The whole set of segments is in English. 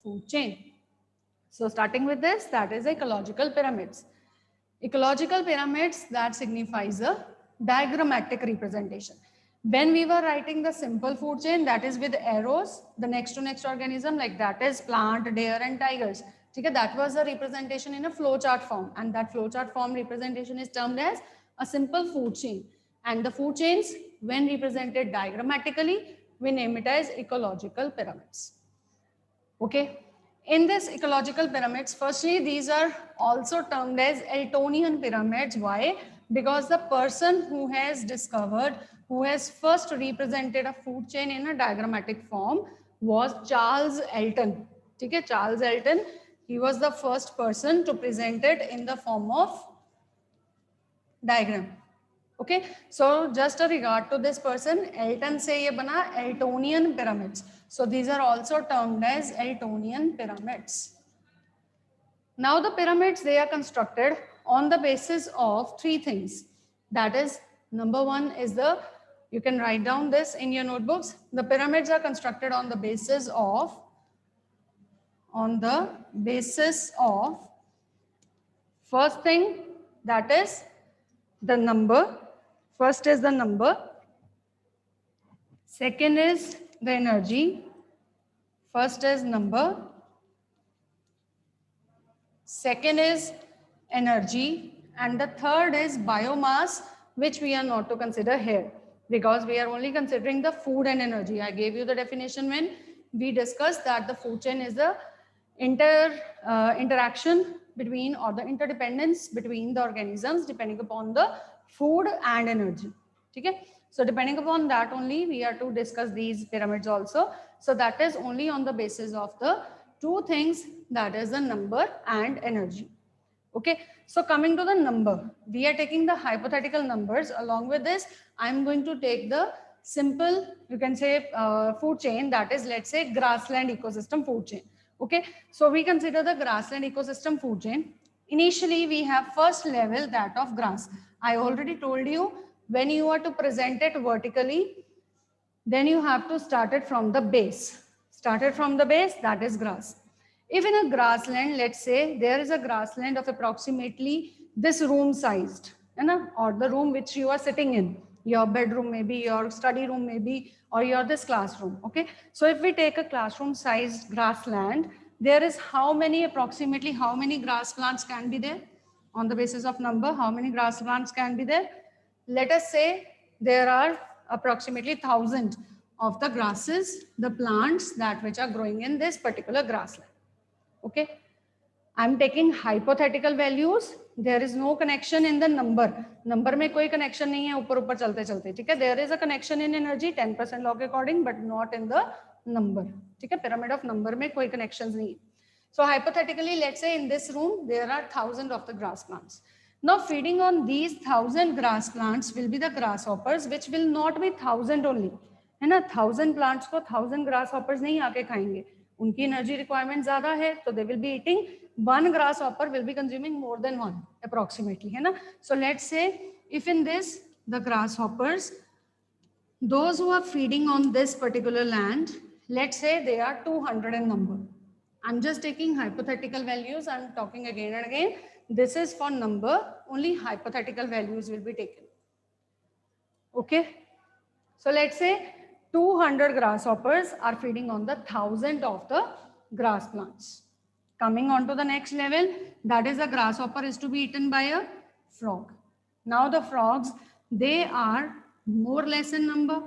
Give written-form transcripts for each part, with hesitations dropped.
food chain. So starting with this, that is ecological pyramids. Ecological pyramids, that signifies a diagrammatic representation. When we were writing the simple food chain, that is with arrows, the next to next organism, like that is plant, deer and tigers. Okay, that was a representation in a flowchart form, and that flowchart form representation is termed as a simple food chain. And the food chains, when represented diagrammatically, we name it as ecological pyramids. Okay. In this ecological pyramids, firstly, these are also termed as Eltonian pyramids. Why? Because the person who has discovered, who has first represented a food chain in a diagrammatic form was Charles Elton. Okay, Charles Elton, he was the first person to present it in the form of diagram. Okay, so just a regard to this person, Elton से ये बना Eltonian pyramids. So these are also termed as Eltonian pyramids. Now the pyramids, they are constructed on the basis of three things. That is, number one is the, you can write down this in your notebooks. The pyramids are constructed on the basis of, first thing, that is the number. First is the number. Second is the energy. First is number. Second is energy. And the third is biomass, which we are not to consider here because we are only considering the food and energy. I gave you the definition when we discussed that the food chain is the interaction between, or the interdependence between the organisms depending upon the food and energy. Okay? So depending upon that only we are to discuss these pyramids also. So that is only on the basis of the two things, that is the number and energy. Okay, so coming to the number, we are taking the hypothetical numbers. Along with this, I am going to take the simple, you can say food chain, that is, let's say grassland ecosystem food chain. Okay, so we consider the grassland ecosystem food chain. Initially, we have first level, that of grass. I already told you, when you are to present it vertically, then you have to start it from the base. Started from the base, that is grass. If in a grassland, let's say there is a grassland of approximately this room sized, or the room which you are sitting in, your bedroom maybe, your study room maybe, or your this classroom. Okay, so if we take a classroom sized grassland, there is approximately how many grass plants can be there? On the basis of number, how many grass plants can be there? Let us say there are approximately 1,000 of the grasses, the plants that which are growing in this particular grassland. Okay, I'm taking hypothetical values. There is no connection in the number. Number में कोई connection नहीं है ऊपर ऊपर चलते चलते. ठीक है, there is a connection in energy 10% law के according, but not in the number. ठीक है, pyramid of number में कोई connections नहीं. So hypothetically, let's say in this room there are 1,000 of the grass plants. Now feeding on these 1,000 grass plants will be the grasshoppers, which will not be 1,000 only. है ना, 1,000 plants को 1,000 grasshoppers नहीं आके खाएंगे. उनकी energy requirement ज्यादा है, तो they will be eating one grass hopper will be consuming more than one approximately, है ना. So let's say if in this the grass hoppers, those who are feeding on this particular land, let's say they are 200 in number. I'm just taking hypothetical values. I'm talking again and again. This is for number, only hypothetical values will be taken. Okay, so let's say 200 grasshoppers are feeding on the 1,000 of the grass plants. Coming on to the next level, that is, a grasshopper is to be eaten by a frog. Now the frogs, they are more or less in number.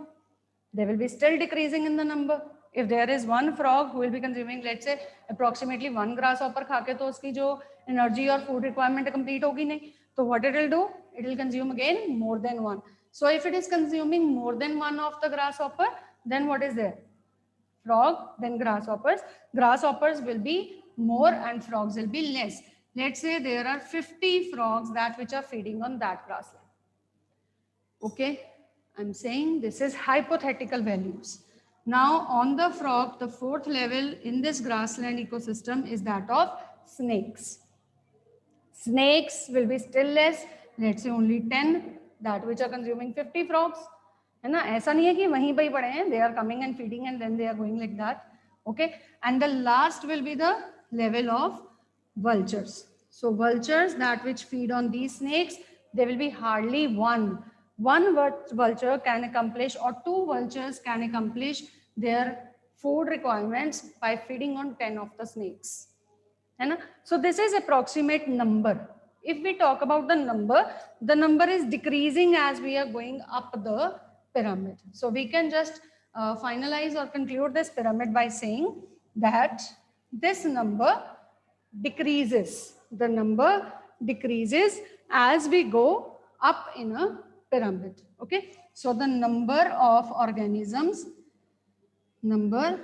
They will be still decreasing in the number. If there is one frog who will be consuming, let's say, approximately one grasshopper खाके तो उसकी जो energy और food requirement complete होगी नहीं. So what it will do? It will consume again more than one. So if it is consuming more than one of the grasshopper, then what is there? Frog, then grasshoppers. Grasshoppers will be more and frogs will be less. Let's say there are 50 frogs that which are feeding on that grassland. Okay, I'm saying this is hypothetical values. Now on the frog, the fourth level in this grassland ecosystem is that of snakes. Snakes will be still less. Let's say only 10 that which are consuming 50 frogs. है ना, ऐसा नहीं है कि वहीं पे ही पड़े हैं, they are coming and feeding and then they are going like that. Okay, and the last will be the level of vultures. So vultures that which feed on these snakes, there will be hardly one vulture can accomplish, or two vultures can accomplish their food requirements by feeding on 10 of the snakes. So this is approximate number. If we talk about the number is decreasing as we are going up the pyramid. So we can just finalize or conclude this pyramid by saying that this number decreases. The number decreases as we go up in a pyramid. Okay, so the number of organisms, number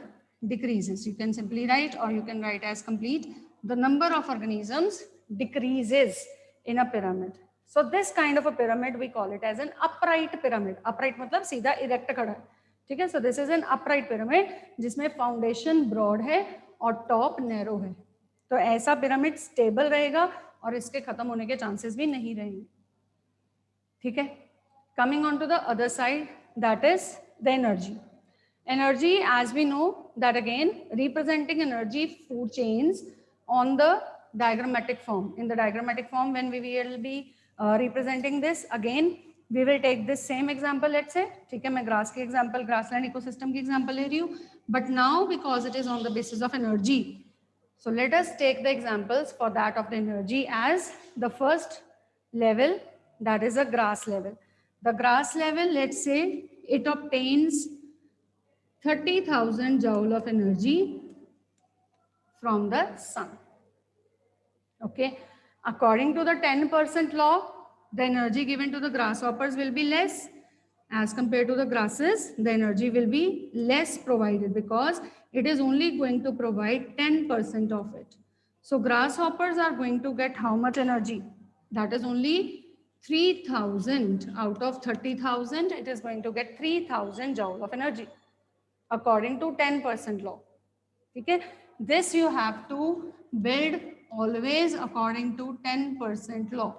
decreases. You can simply write, or you can write as complete. The number of organisms decreases in a pyramid. So this kind of a pyramid, we call it as an upright pyramid. Upright मतलब सीधा erect खड़ा है, ठीक है? So this is an upright pyramid जिसमें foundation broad है और top narrow है. तो ऐसा pyramid stable रहेगा और इसके खत्म होने के chances भी नहीं रहेंगे, ठीक है? Coming on to the other side, that is the energy. Energy, as we know, that again representing energy food chains on the diagrammatic form. In the diagrammatic form, when we will be representing this, again we will take this same example. Let's say, ठीक है, मैं grass के example, grassland ecosystem के example ले रही हूँ. But now because it is on the basis of energy, so let us take the examples for that of the energy as the first level, that is a grass level. The grass level, let's say it obtains 30,000 joule of energy from the sun. Okay, according to the 10% law, the energy given to the grasshoppers will be less as compared to the grasses. The energy will be less provided because it is only going to provide 10% of it. So grasshoppers are going to get how much energy? That is only 3,000 out of 30,000. It is going to get 3,000 joule of energy according to 10% law. Okay, this you have to build always according to 10% law,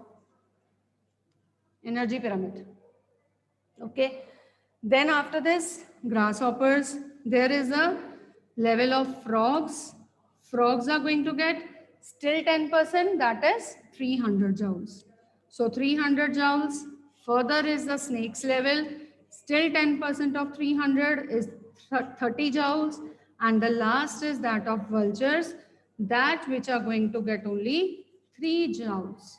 energy pyramid. Okay, then after this, grasshoppers, there is a level of frogs. Frogs are going to get still 10%, that is 300 joules. So 300 joules. Further is the snakes level, still 10% of 300 is 30 joules, and the last is that of vultures, that which are going to get only 3 joules.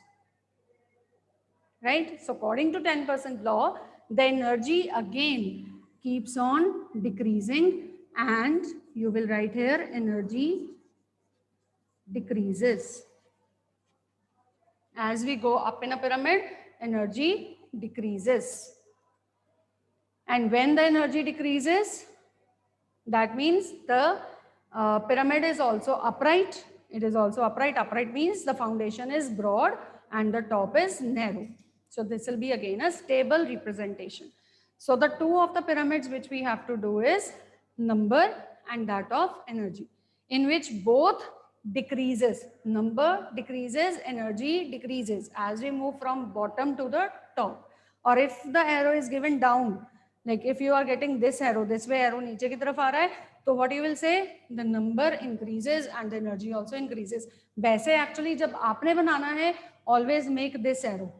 Right? So according to 10% law, the energy again keeps on decreasing, and you will write here energy decreases. As we go up in a pyramid, energy decreases. And when the energy decreases, that means the pyramid is also upright. It is also upright. Upright means the foundation is broad and the top is narrow. So this will be again a stable representation. So the two of the pyramids which we have to do is number and that of energy, in which both decreases. Number decreases, energy decreases as we move from bottom to the top. Or if the arrow is given down, like if you are getting this arrow, this way arrow नीचे की तरफ आ रहा है, तो what you will say, the number increases and the energy also increases. वैसे actually जब आपने बनाना है, always make this arrow.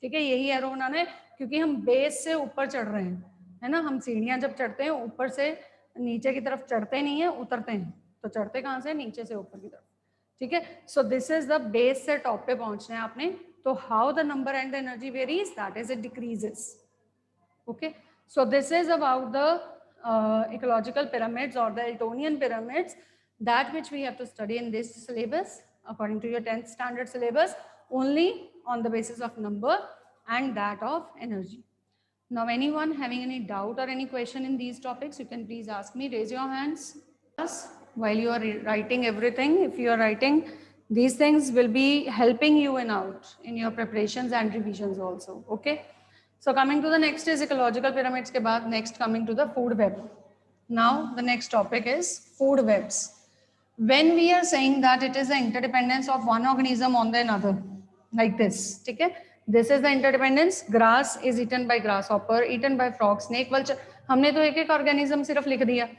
ठीक है, यही arrow बनाना है क्योंकि हम base से ऊपर चढ़ रहे हैं, है ना? हम सीढ़ियां जब चढ़ते हैं ऊपर से नीचे की तरफ चढ़ते नहीं है, उतरते हैं. तो चढ़ते कहाँ से? नीचे से ऊपर की तरफ. ठीक है, so this is the base से top पे पहुंचना है आपने. तो how the number and the energy varies, that is it decreases. Okay. So this is about the ecological pyramids or the Eltonian pyramids, that which we have to study in this syllabus according to your 10th standard syllabus, only on the basis of number and that of energy. Now anyone having any doubt or any question in these topics, you can please ask me. Raise your hands. While you are writing everything, if you are writing, these things will be helping you out in your preparations and revisions also. Okay. So coming to the next is ecological pyramids के बाद next coming to the food web. Now the next topic is food webs. When we are saying that it is the interdependence of one organism on the another, like this, ठीक है? This is the interdependence. Grass is eaten by grasshopper, eaten by frog, snake, vulture. हमने तो एक एक organism सिर्फ लिख दिया.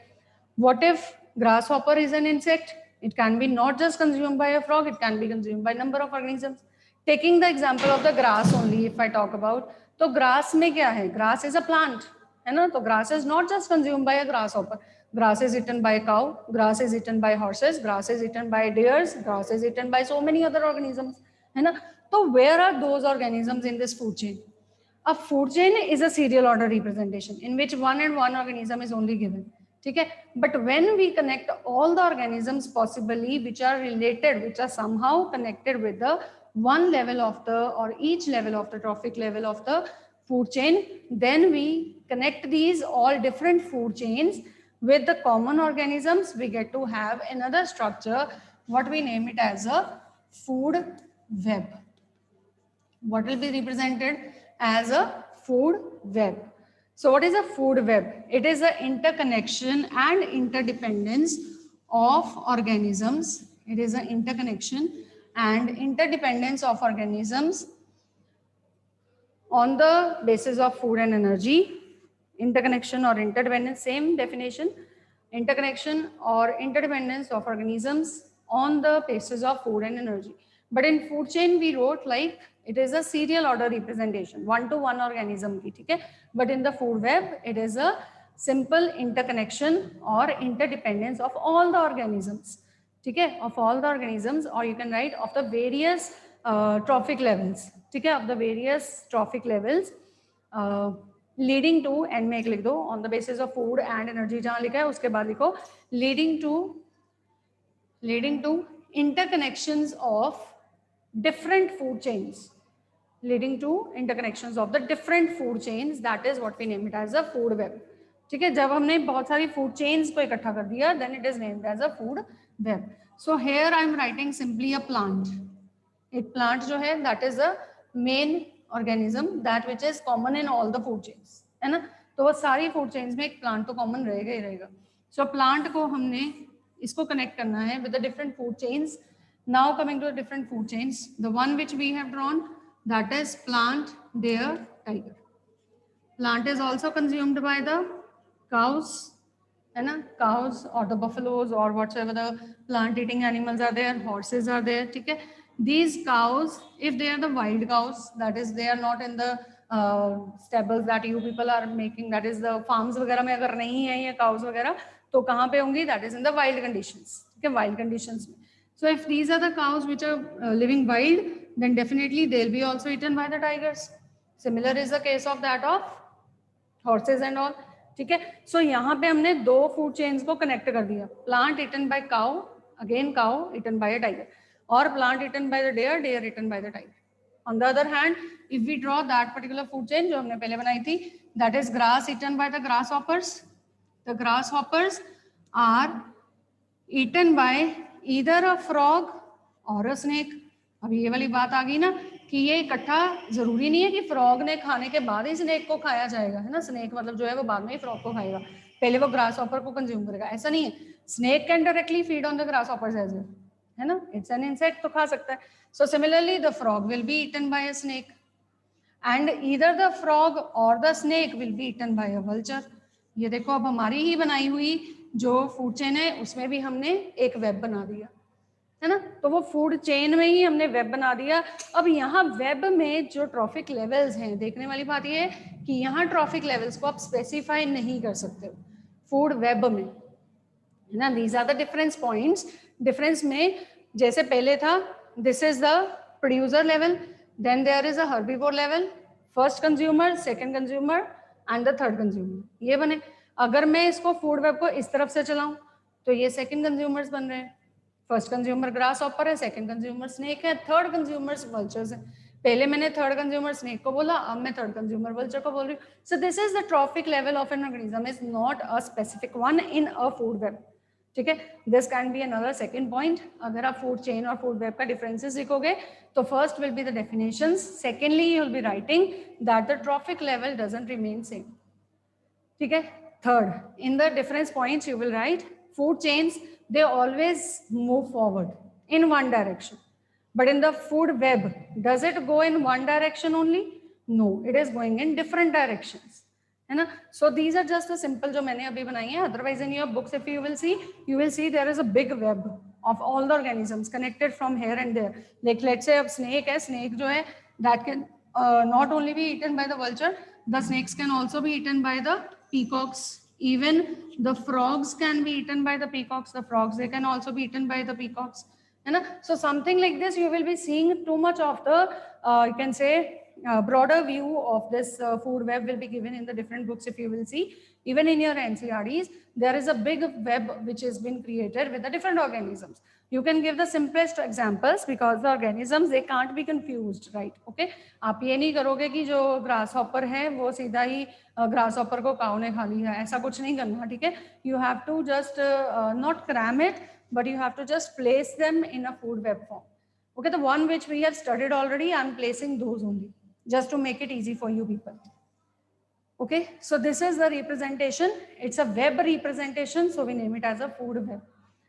What if Grasshopper is an insect. It can be not just consumed by a frog, it can be consumed by number of organisms. Taking the example of the grass only, if I talk about, तो grass में क्या है? Grass is a plant, है ना? तो grass is not just consumed by a grasshopper. Grass is eaten by a cow, grass is eaten by horses, grass is eaten by deers, grass is eaten by so many other organisms, है ना? तो where are those organisms in this food chain? A food chain is a serial order representation in which one and one organism is only given. ठीक है, but when we connect all the organisms possibly which are related, which are somehow connected with the one level of the or each level of the trophic level of the food chain, then we connect these all different food chains with the common organisms, we get to have another structure, what we name it as a food web. What will be represented as a food web? So what is a food web? It is the interconnection and interdependence of organisms. It is an interconnection and interdependence of organisms on the basis of food and energy. Interconnection or interdependence, same definition. Interconnection or interdependence of organisms on the basis of food and energy. But in food chain we wrote like it is a serial order representation, one to one organism की, ठीक है? But in the food web it is a simple interconnection or interdependence of all the organisms, ठीक है? Of all the organisms, or you can write of the various trophic levels, ठीक है? Of the various trophic levels leading to, and में एक लिख दो, on the basis of food and energy जहाँ लिखा है उसके बाद लिखो leading to interconnections of different food chains, leading to interconnections of the different food chains, that is what we name it as a food web. ठीक है, जब हमने बहुत सारी food chains को इकट्ठा कर दिया, then it is named as a food web. So here I am writing simply a plant. एक plant जो है that is a main organism that which is common in all the food chains, है ना? तो वो सारी food chains में एक plant तो common रहेगा ही रहेगा. So plant को हमने इसको connect करना है with the different food chains. Now coming to the different food chains, the one which we have drawn, that is plant, deer, tiger. Plant is also consumed by the cows, है ना? Cows or the buffaloes or whatsoever the plant eating animals are there, horses are there, ठीक है? These cows, if they are the wild cows, that is they are not in the stables that you people are making, that is the farms वगैरह में अगर नहीं है ये cows वगैरह, तो कहाँ पे होंगी? That is in the wild conditions, ठीक है? Wild conditions में. So if these are the cows which are living wild, then definitely they'll be also eaten by the tigers. Similar is the case of that of horses and all, ठीक है? So यहाँ पे हमने दो food chains को connect कर दिया. Plant eaten by cow, again cow eaten by a tiger, or plant eaten by the deer, deer eaten by the tiger. On the other hand, if we draw that particular food chain जो हमने पहले बनाई थी, that is grass eaten by the grasshoppers. The grasshoppers are eaten by either a frog or a snake. अभी ये वाली बात आ गई ना कि ये इकट्ठा जरूरी नहीं है कि फ्रॉग ने खाने के बाद ही स्नेक को खाया जाएगा, है ना? स्नेक मतलब जो है वो बाद में ही फ्रॉग को खाएगा, पहले वो ग्रास हॉपर को कंज्यूम करेगा, ऐसा नहीं है. Snake can directly feed on the grasshoppers as well, है ना? इट्स एन इंसेक्ट, तो खा सकता है. So similarly the frog will be eaten by a snake and either the frog और the snake will be eaten by a vulture. ये देखो अब हमारी ही बनाई हुई जो फूड चेन है उसमें भी हमने एक वेब बना दिया, है ना? तो वो फूड चेन में ही हमने वेब बना दिया. अब यहाँ वेब में जो ट्रॉफिक लेवल्स हैं, देखने वाली बात ये है कि यहाँ ट्रॉफिक लेवल्स को आप स्पेसिफाई नहीं कर सकते फूड वेब में, है ना? These are the difference points. Difference में जैसे पहले था, this is the producer level, then there is a herbivore level, first consumer, second consumer and the third consumer, ये बने. अगर मैं इसको फूड वेब को इस तरफ से चलाऊं तो ये सेकंड कंज्यूमर्स बन रहे हैं. फर्स्ट कंज्यूमर ग्रास हॉपर है, सेकंड कंज्यूमर स्नेक है, थर्ड कंज्यूमर्स वल्चर्स है. पहले मैंने थर्ड कंज्यूमर स्नेक को बोला, अब मैं थर्ड कंज्यूमर वल्चर को बोल रही हूँ. So this is the trophic level of an organism, is not a specific one in a food web, ठीक है? This can be another second point. अगर आप फूड चेन और फूड वेब का डिफरेंसेस लिखोगे तो first will be the definitions, secondly you will be writing that the trophic level doesn't remain same, ठीक है? Third, in the difference points, you will write food chains, they always move forward in one direction. But in the food web, does it go in one direction only? No, it is going in different directions. है ना. So these are just the simple जो मैंने अभी बनाई है. Otherwise in your books if you will see there is a big web of all the organisms connected from here and there. Like let's say अब snake है, snake जो है that can not only be eaten by the vulture, the snakes can also be eaten by the peacocks. Even the frogs can be eaten by the peacocks. The frogs, they can also be eaten by the peacocks. है ना. So something like this you will be seeing too much of the you can say broader view of this food web will be given in the different books. If you will see, even in your NCRTs there is a big web which has been created with the different organisms. You can give the simplest examples because the organisms they can't be confused, right? Okay, आप ये नहीं करोगे कि जो grasshopper है वो सीधा ही grasshopper को cow ने खा लिया, ऐसा कुछ नहीं करना, ठीक है. You have to just not cram it, but you have to just place them in a food web form. Okay, the one which we have studied already, I'm placing those only just to make it easy for you people. Okay, so this is the representation. It's a web representation, so we name it as a food web.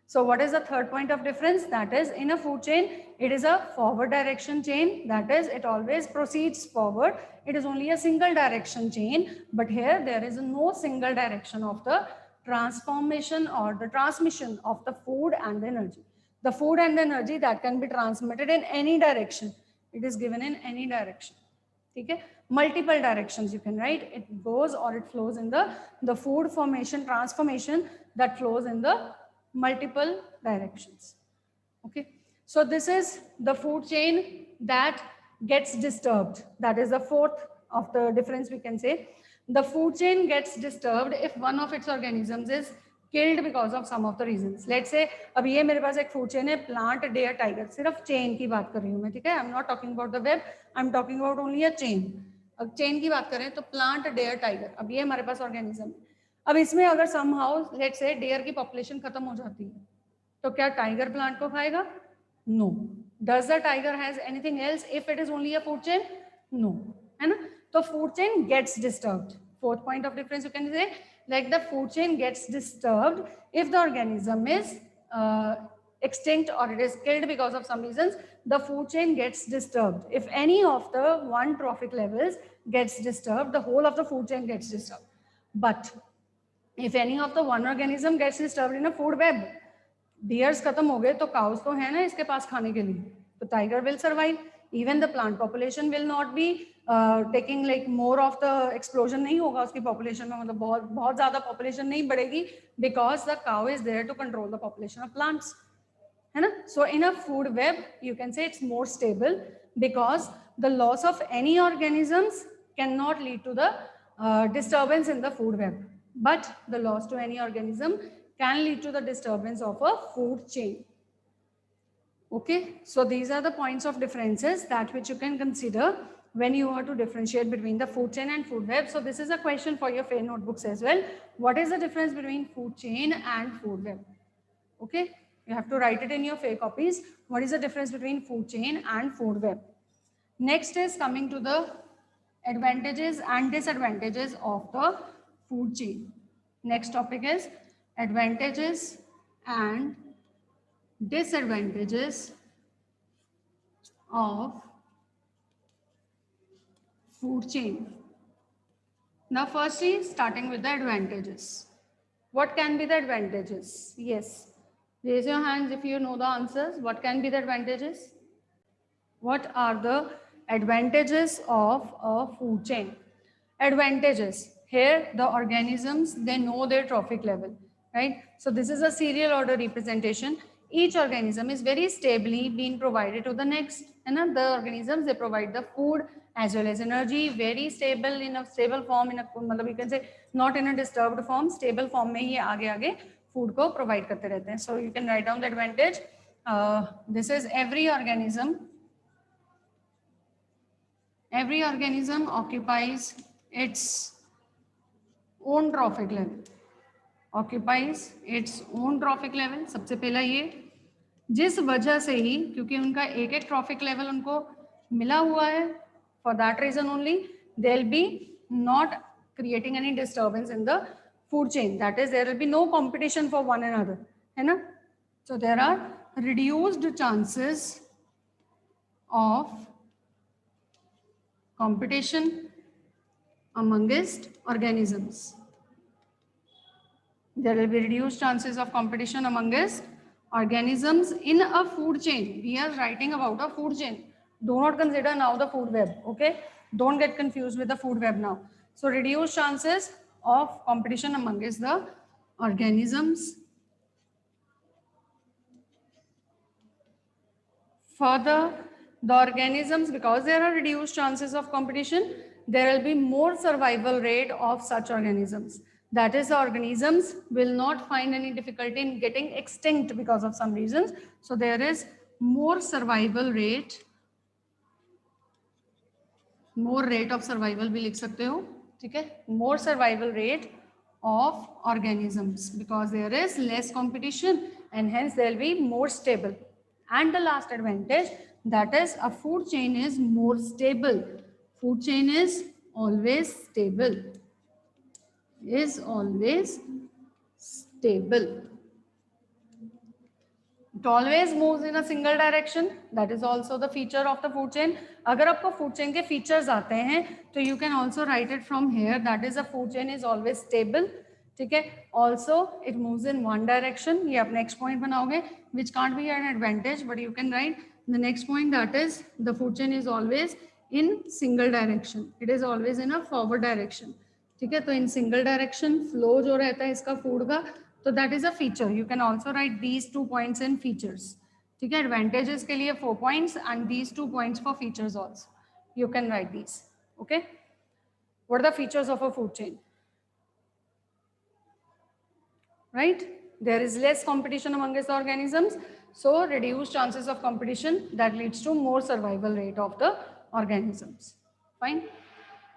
So what is the third point of difference? That is, in a food chain, it is a forward direction chain. That is, it always proceeds forward. It is only a single direction chain, but here there is no single direction of the transformation or the transmission of the food and the energy. The food and the energy that can be transmitted in any direction. It is given in any direction. Okay, multiple directions you can write. It goes or it flows in the food formation transformation that flows in the multiple directions. Okay, so this is the food chain that gets disturbed. That is the fourth of the difference we can say. The food chain gets disturbed if one of its organisms is killed because of some of the reasons. Let's say अब ये मेरे पास एक food chain है, plant, deer, tiger. सिर्फ chain की बात कर रही हूँ मैं, ठीक है. I'm not talking about the web. I'm talking about only a chain. अब chain की बात करें तो plant, deer, tiger. अब ये हमारे पास organism है. अब इसमें अगर somehow let's say deer की population खत्म हो जाती है, तो क्या tiger plant को खाएगा? No. Does the tiger has anything else if it is only a food chain? No. है ना? तो food chain gets disturbed. Fourth point of difference you can say, like the food chain gets disturbed if the organism is extinct or it is killed because of some reasons. The food chain gets disturbed. If any of the one trophic levels gets disturbed, the whole of the food chain gets disturbed. But if any of the one organism gets disturbed in a food web, deers खत्म हो गए तो cows तो है ना इसके पास खाने के लिए, तो tiger will survive. Even the plant population will not be taking like more of the explosion नहीं होगा उसकी population में, मतलब बहुत ज़्यादा population नहीं बढ़ेगी because the cow is there to control the population of plants, है ना. So in a food web you can say it's more stable because the loss of any organisms cannot lead to the disturbance in the food web, but the loss to any organism can lead to the disturbance of a food chain. Okay, so these are the points of differences that which you can consider when you are to differentiate between the food chain and food web. So this is a question for your FAIR notebooks as well. What is the difference between food chain and food web? Okay, you have to write it in your FAIR copies. What is the difference between food chain and food web? Next is coming to the advantages and disadvantages of the food chain. Next topic is advantages and disadvantages of food chain. Now firstly, starting with the advantages. What can be the advantages? Yes, raise your hands if you know the answers. What can be the advantages? What are the advantages of a food chain? Advantages. Here the organisms, they know their trophic level, right? So this is a serial order representation. Each organism is very stably being provided to the next. And the organisms, they provide the food as well as energy, very stable in a stable form, in a, you can say not in a disturbed form, stable form में ही आगे food को provide करते रहते हैं. So you can write down the advantage. This is every organism occupies its own trophic level. Occupies its own trophic level. सबसे पहला ये, जिस वजह से ही, क्योंकि उनका एक एक trophic level उनको मिला हुआ है, for that reason only they'll be not creating any disturbance in the food chain. That is, there will be no competition for one another, है ना? So there are reduced chances of competition amongst organisms. There will be reduced chances of competition amongst organisms in a food chain. We are writing about a food chain. Do not consider now the food web, okay? Don't get confused with the food web now. So reduced chances of competition amongst the organisms. Further, the organisms, because there are reduced chances of competition, there will be more survival rate of such organisms. That is, the organisms will not find any difficulty in getting extinct because of some reasons. So there is more survival rate, more rate of survival भी लिख सकते हो, ठीक है? More survival rate of organisms because there is less competition and hence there will be more stable. And the last advantage, that is a food chain is more stable. Food chain is always stable. Is always stable. It always moves in a single direction. That is also the feature of the food chain. अगर आपको food chain के features आते हैं, तो you can also write it from here. That is, a food chain is always stable. ठीक है? Also, it moves in one direction. ये आप next point बनाओगे, which can't be an advantage, but you can write the next point. That is, the food chain is always in single direction. It is always in a forward direction. ठीक है? तो in single direction flow जो रहता है इसका food का, तो that is a feature. You can also write these 2 points in features. ठीक है? Advantages के लिए 4 points and these 2 points for features also. You can write these. Okay? What are the features of a food chain? Right? There is less competition amongst the organisms, so reduced chances of competition that leads to more survival rate of the organisms. Fine.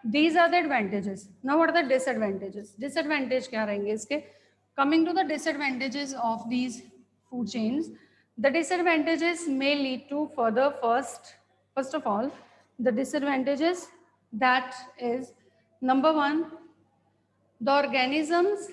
These are the advantages. Now what are the disadvantages? Disadvantage क्या रहेंगे इसके? Coming to the disadvantages of these food chains, the disadvantages may lead to further first of all, the disadvantages, that is, number one, the organisms,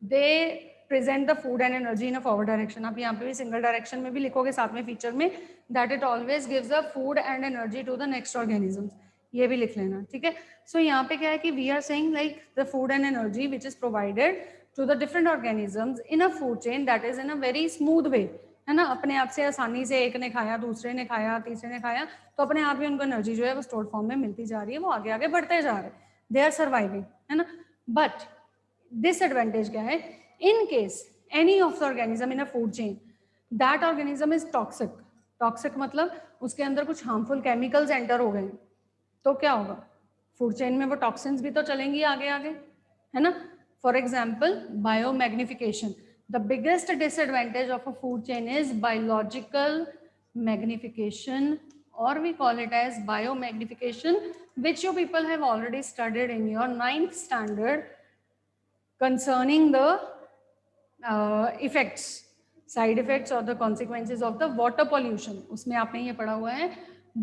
they present the food and energy in a forward direction. आप यहाँ पे भी single direction में भी लिखोगे साथ में feature में, that it always gives the food and energy to the next organisms. ये भी लिख लेना, ठीक है? So यहाँ पे क्या है कि we are saying like the food and energy which is provided to the different organisms in a food chain that is in a very smooth way, है ना? अपने आप से आसानी से एक ने खाया, दूसरे ने खाया, तीसरे ने खाया, तो अपने आप ही उनको एनर्जी जो है वो स्टोर्ड फॉर्म में मिलती जा रही है, वो आगे आगे बढ़ते जा रहे हैं, दे आर सर्वाइविंग, है ना? बट डिसएडवांटेज क्या है? In case any of the organism in a food chain, that organism is toxic. Toxic मतलब उसके अंदर कुछ हार्मफुल केमिकल्स एंटर हो गए, तो क्या होगा? फूड चेन में वो टॉक्सिन्स भी तो चलेंगी आगे आगे, है ना? For example, biomagnification. The biggest disadvantage of a food chain is biological magnification, or we call it as biomagnification, which you people have already studied in your 9th standard concerning the effects, side effects or the consequences of the water pollution. उसमें आपने ये पढ़ा हुआ है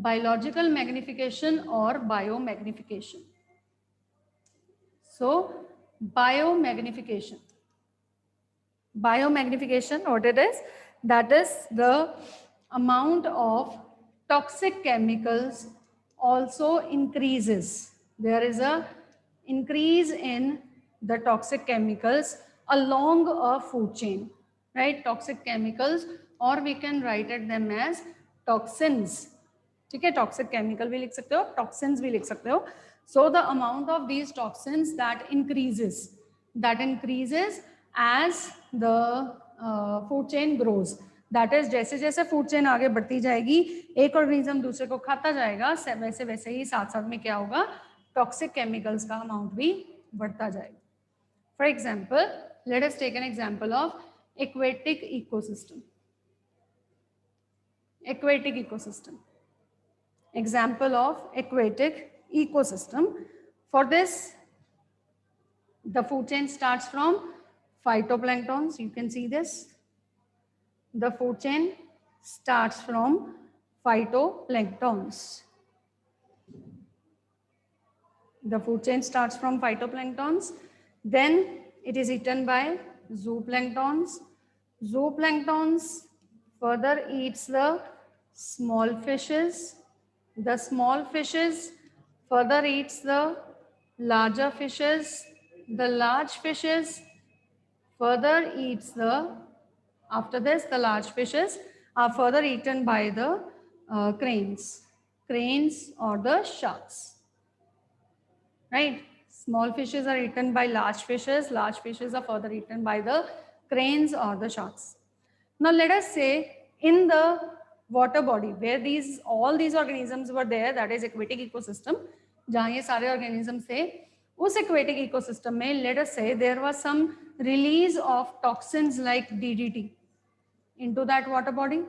biological magnification or biomagnification. So biomagnification, what it is, that is the amount of toxic chemicals also increases. There is a increase in the toxic chemicals along a food chain, right? Toxic chemicals, or we can write it them as toxins. ठीक है? Toxic chemical भी लिख सकते हो, toxins भी लिख सकते हो. So the amount of these toxins that increases as the food chain grows. That is, जैसे जैसे food chain आगे बढ़ती जाएगी, एक organism दूसरे को खाता जाएगा, वैसे वैसे ही साथ साथ में क्या होगा? टॉक्सिक केमिकल्स का अमाउंट भी बढ़ता जाएगा. For example, let us take an example of aquatic ecosystem. Aquatic ecosystem. Example of aquatic ecosystem. For this, the food chain starts from phytoplanktons. You can see this. The food chain starts from phytoplanktons. The food chain starts from phytoplanktons. Then it is eaten by zooplanktons. Zooplanktons further eats the small fishes. The small fishes further eats the larger fishes. The large fishes further eats the, after this, the large fishes are further eaten by the cranes or the sharks, right? Small fishes are eaten by large fishes are further eaten by the cranes or the sharks. Now let us say in the water body where these all these organisms were there, that is aquatic ecosystem, जहाँ ये सारे organisms थे, उस aquatic ecosystem में let us say there was some release of toxins like DDT into that water body.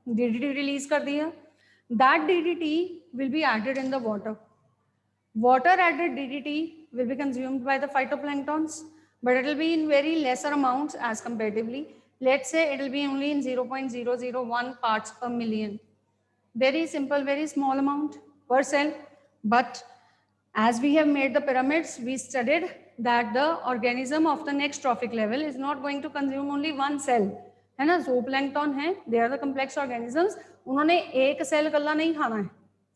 DDT release कर दिया. That DDT will be added in the water. Water added DDT will be consumed by the phytoplanktons, but it will be in very lesser amounts as comparatively. Let's say it will be only in 0.001 parts per million. Very simple, very small amount per cell. But as we have made the pyramids, we studied that the organism of the next trophic level is not going to consume only one cell. है ना, zooplankton है, they are the complex organisms. उन्होंने एक cell कल्ला नहीं खाना है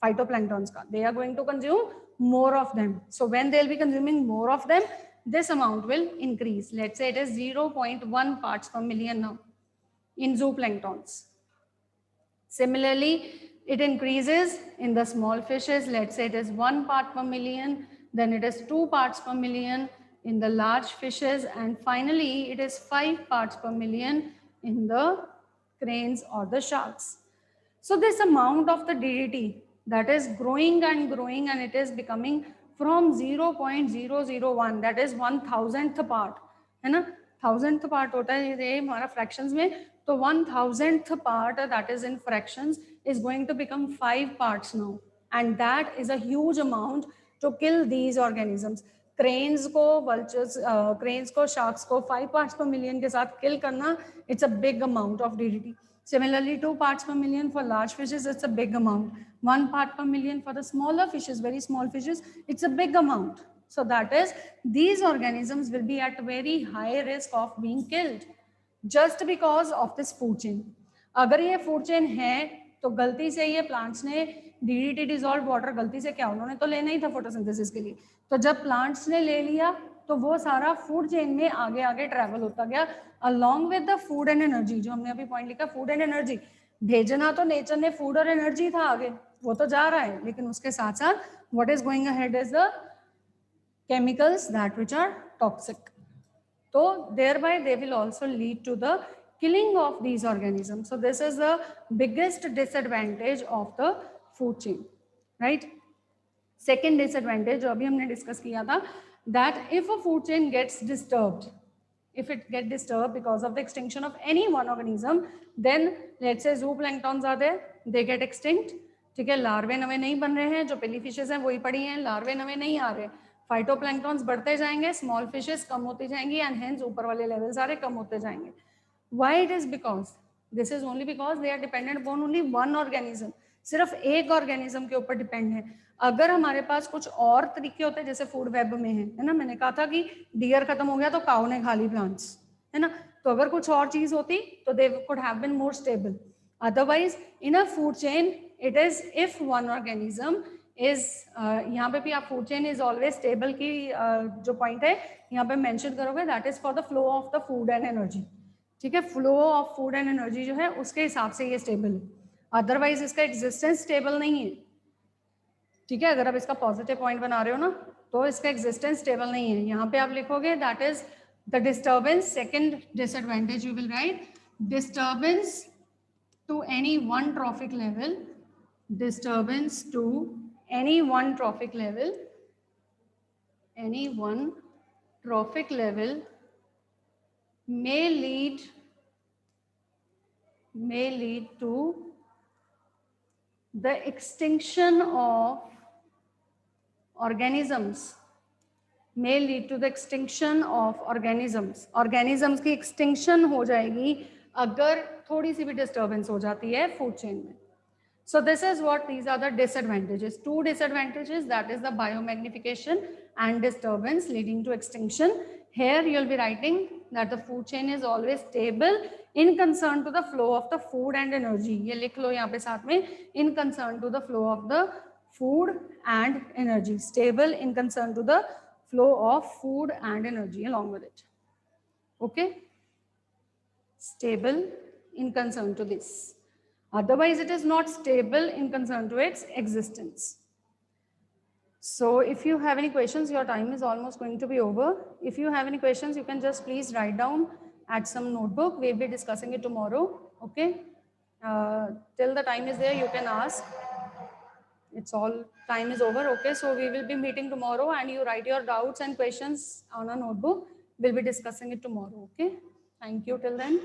phytoplanktons का. They are going to consume more of them. So when they will be consuming more of them, this amount will increase. Let's say it is 0.1 parts per million now in zooplanktons. Similarly, it increases in the small fishes. Let's say it is 1 part per million, then it is 2 parts per million in the large fishes, and finally it is 5 parts per million in the cranes or the sharks. So this amount of the DDT that is growing and growing, and it is becoming from 0.001, that is 1,000th part, है ना, 1000th part होता है ये हमारा fractions में, तो 1,000th part that is in fractions is going to become 5 parts now, and that is a huge amount to kill these organisms. Cranes को, vultures, cranes को, sharks को 5 parts per million के साथ kill करना, it's a big amount of DDT. Similarly, 2 parts per million for large fishes, it's a big amount. 1 part per million for the smaller fishes, very small fishes, it's a big amount. So that is, these organisms will be at very high risk of being killed just because of this food chain. अगर ये food chain है तो गलती से ये plants ने DDT dissolved water गलती से क्या, उन्होंने तो लेना ही था photosynthesis के लिए, तो जब plants ने ले लिया तो वो सारा food chain में आगे आगे travel होता गया along with the food and energy. जो हमने अभी point लिखा food and energy, भेजना तो nature ने food और energy था आगे, वो तो जा रहा है, लेकिन उसके साथ साथ what is going ahead is the chemicals that which are toxic. So thereby they will also lead to the killing of these organisms. So this is the biggest disadvantage of the food chain, right? Second disadvantage जो अभी हमने discuss किया था, that if a food chain gets disturbed, if it gets disturbed because of the extinction of any one organism, then let's say zooplanktons are there, they get extinct. ठीक है, लार्वे नवे नहीं बन रहे हैं, जो पेली फिशेस हैं वही पड़ी हैं, लार्वे नवे नहीं आ रहे, फाइटोप्लैंक्टन्स बढ़ते जाएंगे, स्मॉल फिशेस कम होती जाएंगी, एंड हेंस ऊपर वाले लेवल सारे कम होते जाएंगे. Why it is? Because this is only because they are dependent upon only one organism. सिर्फ एक ऑर्गेनिज्म के ऊपर डिपेंड है. अगर हमारे पास कुछ और तरीके होते जैसे फूड वेब में है ना, मैंने कहा था कि डियर खत्म हो गया तो काऊ ने खा ली प्लांट्स, है ना, तो अगर कुछ और चीज होती तो they could have been more stable. Otherwise in a food chain it is if one organism is, यहाँ पे भी आप food chain is always stable की जो पॉइंट है यहाँ पे मेंशन करोगे, that is for the flow of the food and energy. ठीक है, flow of food and energy जो है उसके हिसाब से ये स्टेबल है, अदरवाइज इसका एग्जिस्टेंस स्टेबल नहीं है. ठीक है, अगर आप इसका पॉजिटिव पॉइंट बना रहे हो ना तो इसका एग्जिस्टेंस स्टेबल नहीं है. यहाँ पे आप लिखोगे that is the disturbance. Second disadvantage you will write disturbance to any one trophic level, disturbance to any one trophic level, any one trophic level may lead to the extinction of organisms, may lead to the extinction of organisms. organisms की extinction हो जाएगी अगर थोड़ी सी भी disturbance हो जाती है food chain में. So this is what these are the disadvantages. Two disadvantages, that is the biomagnification and disturbance leading to extinction. Here you will be writing that the food chain is always stable in concern to the flow of the food and energy. ये लिख लो यहाँ पे साथ में, in concern to the flow of the food and energy. Stable in concern to the flow of food and energy along with it. Okay? Stable in concern to this. Otherwise, it is not stable in concern to its existence. So if you have any questions, your time is almost going to be over. If you have any questions, you can just please write down at some notebook. We'll be discussing it tomorrow. Okay? Till the time is there, you can ask. It's all, time is over. Okay, so we will be meeting tomorrow and you write your doubts and questions on a notebook. We'll be discussing it tomorrow. Okay? Thank you till then.